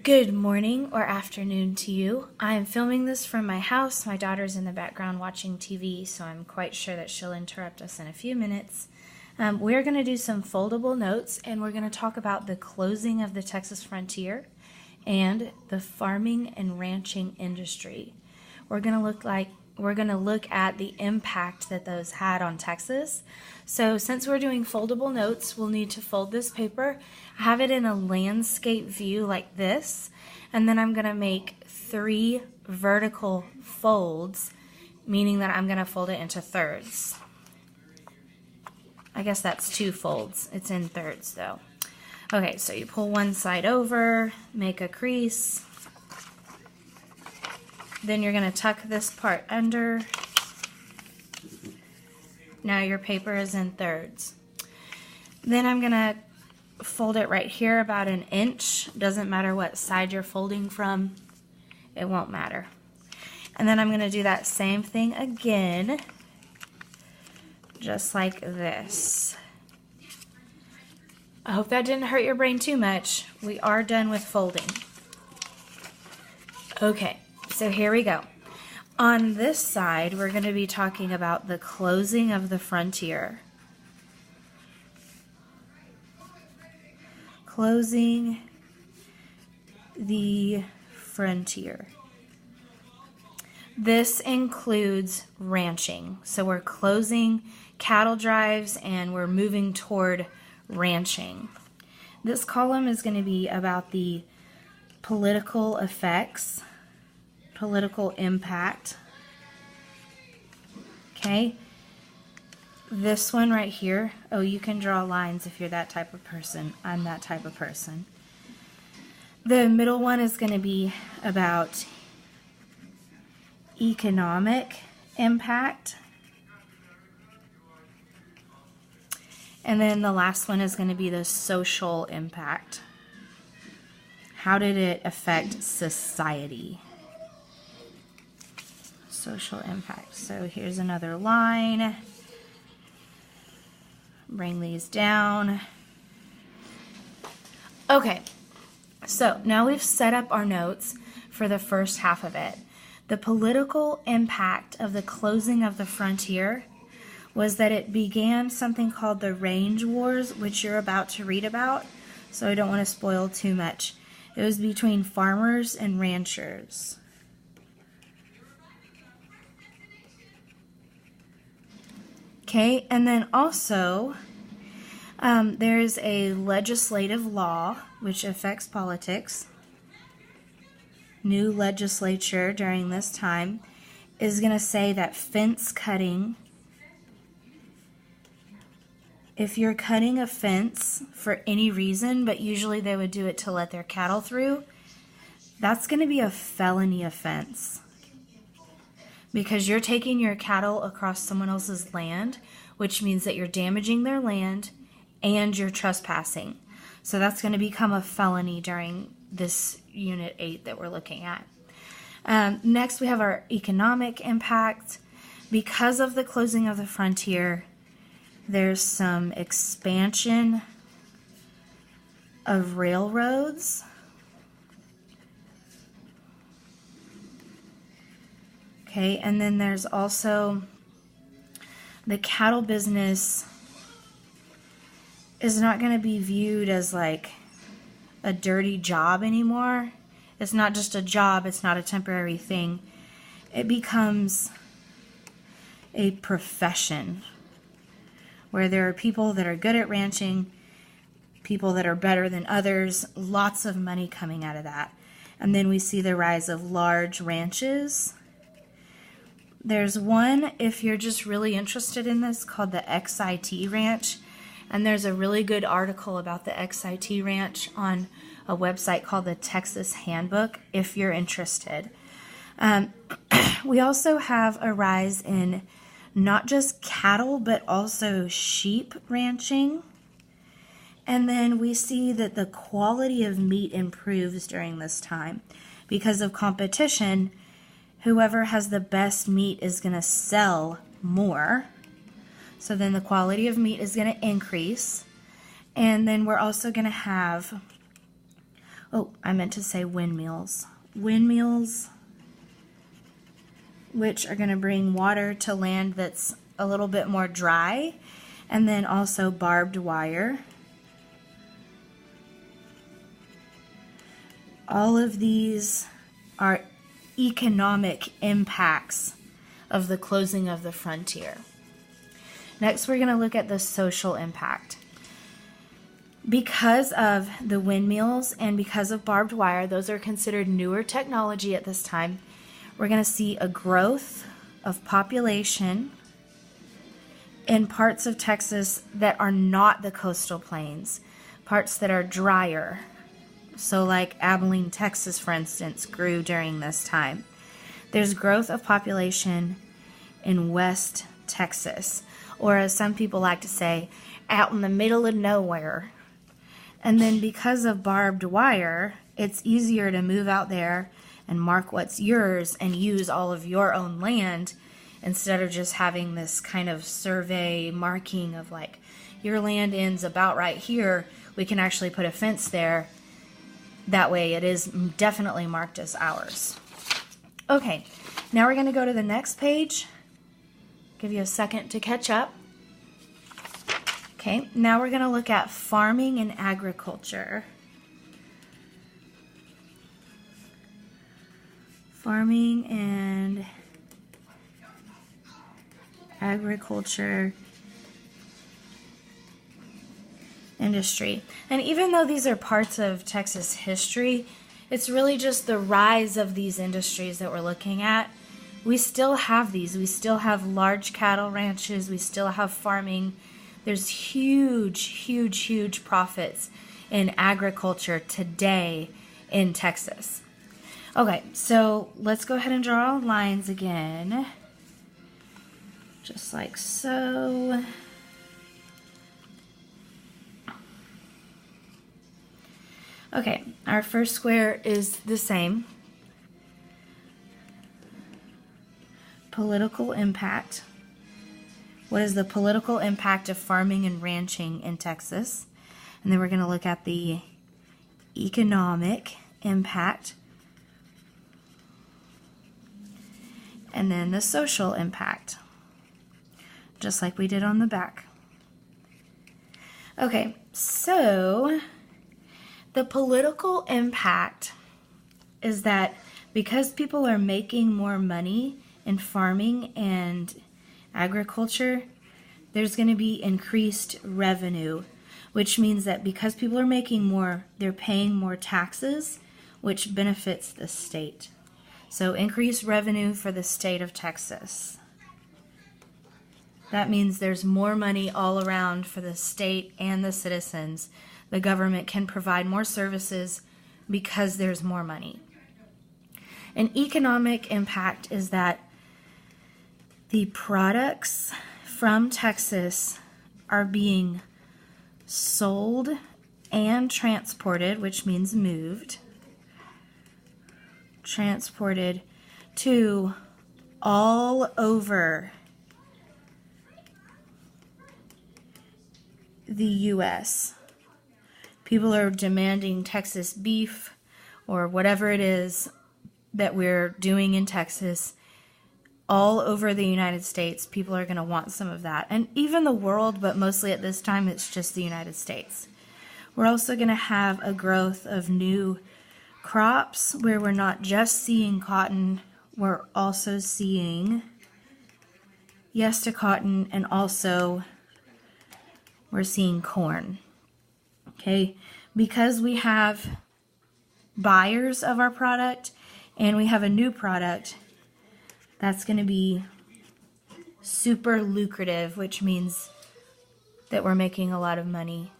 Good morning or afternoon to you. I am filming this from my house. My daughter's in the background watching TV, so I'm quite sure that she'll interrupt us in a few minutes. We're going to do some foldable notes, and we're going to talk about the closing of the Texas frontier and the farming and ranching industry. We're going to look at the impact that those had on Texas. So since we're doing foldable notes, we'll need to fold this paper, have it in a landscape view like this, and then I'm going to make 3 vertical folds, meaning that I'm going to fold it into thirds. I guess that's 2 folds. It's in thirds though. Okay, so you pull one side over, make a crease. Then you're going to tuck this part under. Now your paper is in thirds. Then I'm going to fold it right here about 1 inch. Doesn't matter what side you're folding from. It won't matter. And then I'm going to do that same thing again. Just like this. I hope that didn't hurt your brain too much. We are done with folding. Okay. So here we go. On this side, we're going to be talking about the closing of the frontier. Closing the frontier. This includes ranching. So we're closing cattle drives and we're moving toward ranching. This column is going to be about the political effects. Political impact. Okay, this one right here, oh, you can draw lines if you're that type of person. I'm that type of person. The middle one is going to be about economic impact. And then the last one is going to be the social impact. How did it affect society? Social impact. So here's another line. Bring these down. Okay, so now we've set up our notes for the first half of it. The political impact of the closing of the frontier was that it began something called the Range Wars, which you're about to read about, so I don't want to spoil too much. It was between farmers and ranchers. Okay, and then also there's a legislative law which affects politics. New legislature during this time is going to say that fence cutting, if you're cutting a fence for any reason, but usually they would do it to let their cattle through, that's going to be a felony offense. Because you're taking your cattle across someone else's land, which means that you're damaging their land and you're trespassing. So that's going to become a felony during this Unit 8 that we're looking at. Next, we have our economic impact. Because of the closing of the frontier, there's some expansion of railroads. Okay, and then there's also the cattle business is not going to be viewed as like a dirty job anymore. It's not just a job, it's not a temporary thing. It becomes a profession where there are people that are good at ranching, people that are better than others, lots of money coming out of that. And then we see the rise of large ranches. There's one, if you're just really interested in this, called the XIT Ranch. And there's a really good article about the XIT Ranch on a website called the Texas Handbook, if you're interested. We also have a rise in not just cattle, but also sheep ranching. And then we see that the quality of meat improves during this time. Because of competition, whoever has the best meat is going to sell more. So then the quality of meat is going to increase. And then we're also going to have Oh, I meant to say windmills. Windmills, which are going to bring water to land that's a little bit more dry, and then also barbed wire. All of these are economic impacts of the closing of the frontier. Next, we're going to look at the social impact. Because of the windmills and because of barbed wire, those are considered newer technology at this time, we're going to see a growth of population in parts of Texas that are not the coastal plains, parts that are drier. So like Abilene, Texas, for instance, grew during this time. There's growth of population in West Texas, or as some people like to say, out in the middle of nowhere. And then because of barbed wire, it's easier to move out there and mark what's yours and use all of your own land instead of just having this kind of survey marking of like, your land ends about right here. We can actually put a fence there. That way it is definitely marked as ours. Okay, now we're going to go to the next page. Give you a second to catch up. Okay, now we're going to look at farming and agriculture. Farming and agriculture industry. And even though these are parts of Texas history, it's really just the rise of these industries that we're looking at. We still have these. We still have large cattle ranches. We still have farming. There's huge profits in agriculture today in Texas. Okay, so let's go ahead and draw lines again. Just like so. Okay, our first square is the same. Political impact. What is the political impact of farming and ranching in Texas? And then we're going to look at the economic impact. And then the social impact, just like we did on the back. Okay, so the political impact is that because people are making more money in farming and agriculture, there's going to be increased revenue, which means that because people are making more, they're paying more taxes, which benefits the state. So increased revenue for the state of Texas. That means there's more money all around for the state and the citizens. The government can provide more services because there's more money. An economic impact is that the products from Texas are being sold and transported, which means moved, transported to all over the U.S. People are demanding Texas beef or whatever it is that we're doing in Texas. All over the United States, people are going to want some of that. And even the world, but mostly at this time, it's just the United States. We're also going to have a growth of new crops where we're not just seeing cotton, we're also seeing yes to cotton, and also we're seeing corn. Okay, because we have buyers of our product and we have a new product, that's going to be super lucrative, which means that we're making a lot of money.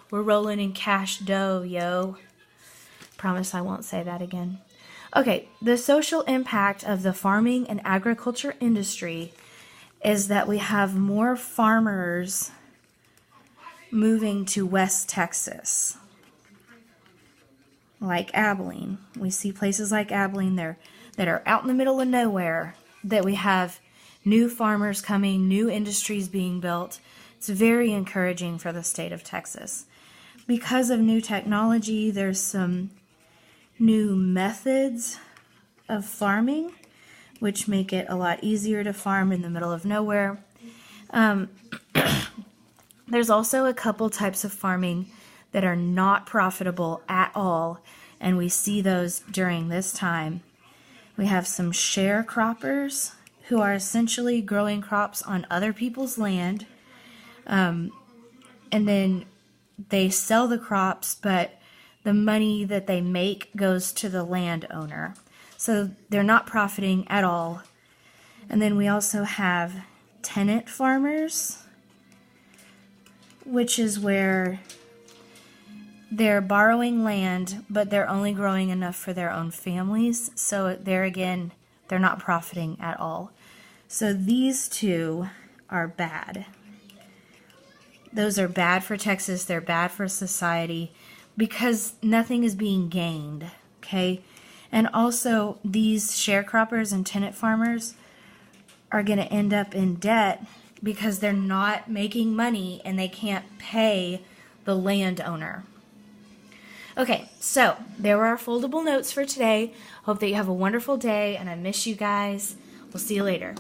We're rolling in cash dough, yo. Promise I won't say that again. Okay, the social impact of the farming and agriculture industry is that we have more farmers moving to West Texas, like Abilene. We see places like Abilene there that are out in the middle of nowhere, that we have new farmers coming, new industries being built. It's very encouraging for the state of Texas. Because of new technology, there's some new methods of farming, which make it a lot easier to farm in the middle of nowhere. There's also a couple types of farming that are not profitable at all, and we see those during this time. We have some sharecroppers who are essentially growing crops on other people's land, and then they sell the crops, but the money that they make goes to the landowner. So they're not profiting at all. And then we also have tenant farmers, which is where they're borrowing land, but they're only growing enough for their own families. So there again, they're not profiting at all. So these two are bad. Those are bad for Texas. They're bad for society because nothing is being gained, okay? And also, these sharecroppers and tenant farmers are going to end up in debt because they're not making money and they can't pay the landowner. Okay, so there were our foldable notes for today. Hope that you have a wonderful day, and I miss you guys. We'll see you later.